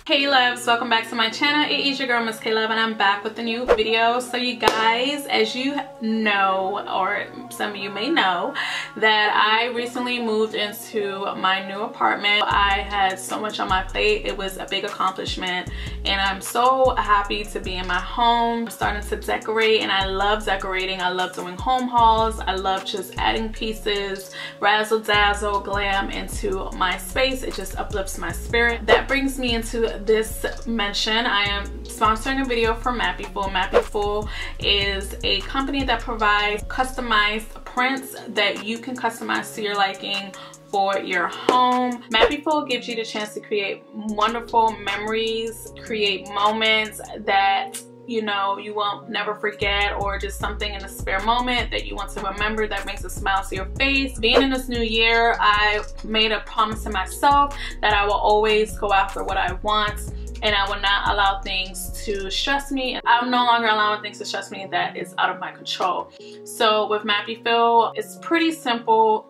Hey loves, welcome back to my channel. It is your girl Miss K Love and I'm back with a new video. So you guys, as you know, or some of you may know, that I recently moved into my new apartment. I had so much on my plate. It was a big accomplishment and I'm so happy to be in my home. I'm starting to decorate and I love decorating. I love doing home hauls. I love just adding pieces, razzle dazzle, glam into my space. It just uplifts my spirit. That brings me into this mention. I am sponsoring a video for Mapiful. Mapiful is a company that provides customized prints that you can customize to your liking for your home. Mapiful gives you the chance to create wonderful memories, create moments that you know you won't never forget, or just something in a spare moment that you want to remember that brings a smile to your face. Being in this new year, I made a promise to myself that I will always go after what I want and I will not allow things to stress me. I'm no longer allowing things to stress me that is out of my control. So with Mapiful, it's pretty simple.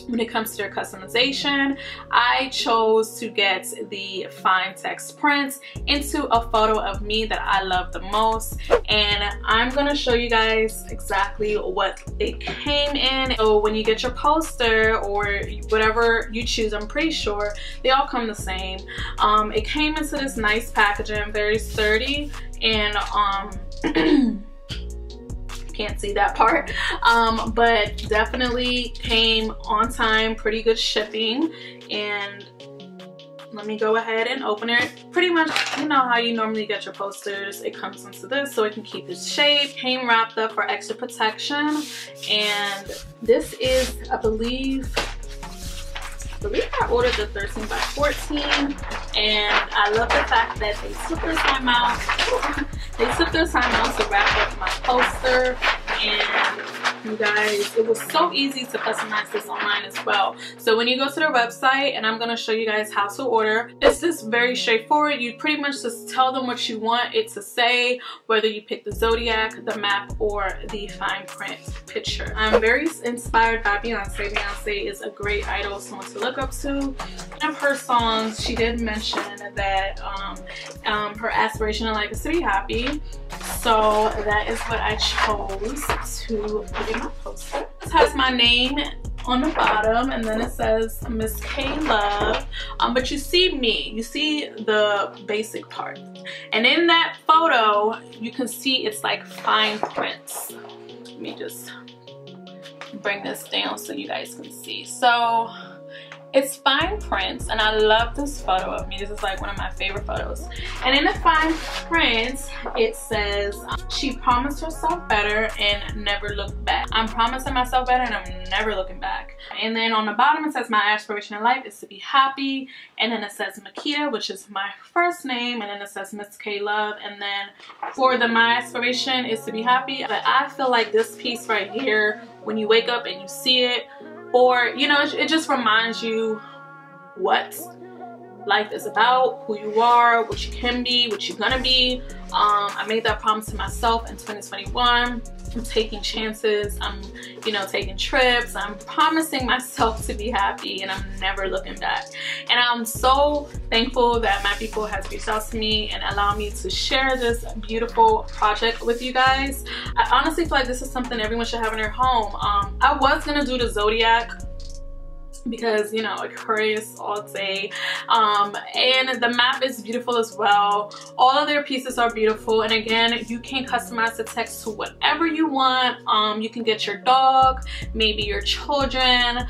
When it comes to their customization, I chose to get the fine text prints into a photo of me that I love the most, and I'm gonna show you guys exactly what it came in. So when you get your poster or whatever you choose, I'm pretty sure they all come the same. It came into this nice packaging, very sturdy, and can't see that part, but definitely came on time, pretty good shipping. And let me go ahead and open it. Pretty much, you know how you normally get your posters, it comes into this so it can keep its shape. Came wrapped up for extra protection, and this is, I believe I ordered the 13 by 14, and I love the fact that they took their time out. They took their time out to wrap up my poster, and you guys, it was so easy to customize this online as well. So when you go to their website, and I'm going to show you guys how to order, it's just very straightforward. You pretty much just tell them what you want it to say, whether you pick the zodiac, the map, or the fine print picture. I'm very inspired by Beyonce. Beyonce is a great idol, someone to look up to. One of her songs, she did mention that her aspiration in life is to be happy. So that is what I chose to put in my poster. This has my name on the bottom, and then it says Miss K Love. But you see me, you see the basic part, and in that photo you can see it's like fine prints. Let me just bring this down so you guys can see. So it's fine prints, and I love this photo of me. This is like one of my favorite photos. And in the fine print, it says, she promised herself better and never looked back. I'm promising myself better and I'm never looking back. And then on the bottom it says, my aspiration in life is to be happy. And then it says Makita, which is my first name. And then it says Miss K Love. And then for the my aspiration is to be happy. But I feel like this piece right here, when you wake up and you see it, or you know, it just reminds you what life is about, who you are, what you can be, what you're gonna be. I made that promise to myself in 2021. I'm taking chances, I'm, you know, taking trips. I'm promising myself to be happy, and I'm never looking back. And I'm so thankful that Mapiful has reached out to me and allowed me to share this beautiful project with you guys. I honestly feel like this is something everyone should have in their home. I was gonna do the zodiac because, you know, Aquarius all day, and the map is beautiful as well. All of their pieces are beautiful, and again, you can customize the text to whatever you want. You can get your dog, maybe your children,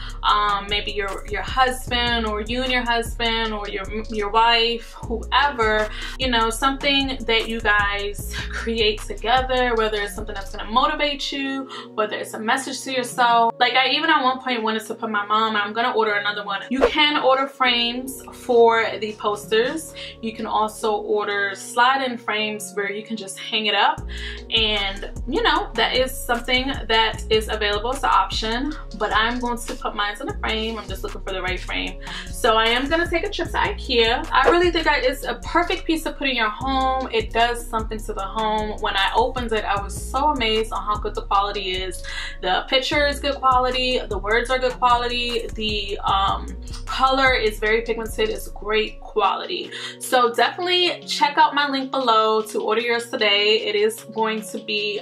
maybe your husband, or you and your husband, or your wife, whoever, you know, something that you guys create together, whether it's something that's going to motivate you, whether it's a message to yourself. Like, I even at one point wanted to put my mom, I'm gonna order another one. You can order frames for the posters. You can also order slide-in frames where you can just hang it up, and you know, that is something that is available as an option. But I'm going to put mine in a frame. I'm just looking for the right frame. So I am gonna take a trip to IKEA. I really think that it's a perfect piece to put in your home. It does something to the home. When I opened it, I was so amazed on how good the quality is. The picture is good quality, the words are good quality, the The color is very pigmented. It's great quality. So definitely check out my link below to order yours today. It is going to be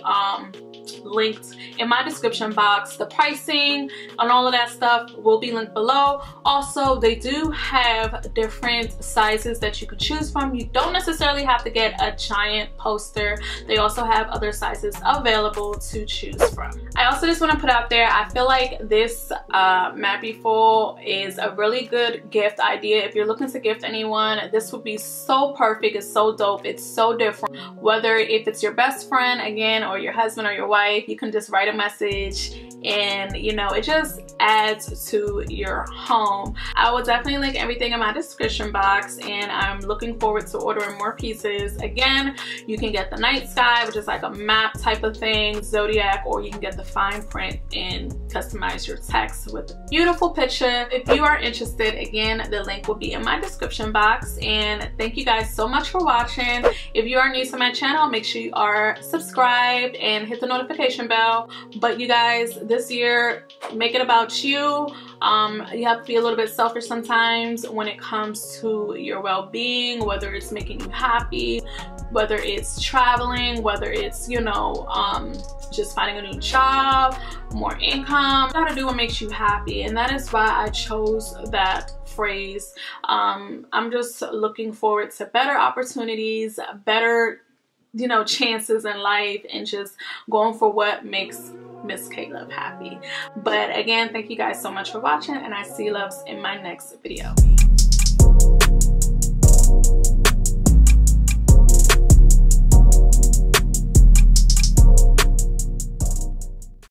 linked in my description box. The pricing and all of that stuff will be linked below. Also, they do have different sizes that you could choose from. You don't necessarily have to get a giant poster. They also have other sizes available to choose from. I also just want to put out there, I feel like this Mapiful is a really good gift idea. If you're looking to gift anyone, this would be so perfect. It's so dope. It's so different. Whether if it's your best friend again, or your husband or your wife, you can just write a message and you know, it just adds to your home. I will definitely link everything in my description box, and I'm looking forward to ordering more pieces. Again, you can get the night sky, which is like a map type of thing, zodiac, or you can get the fine print and customize your text with a beautiful picture. If you are interested, again, the link will be in my description box. And thank you guys so much for watching. If you are new to my channel, make sure you are subscribed and hit the notification bell. But you guys, this year, make it about you. You have to be a little bit selfish sometimes when it comes to your well-being, whether it's making you happy, whether it's traveling, whether it's, you know, just finding a new job, more income. You gotta do what makes you happy, and that is why I chose that phrase. I'm just looking forward to better opportunities, better, you know, chances in life, and just going for what makes Miss K Love happy. But again, thank you guys so much for watching, and I see you loves in my next video.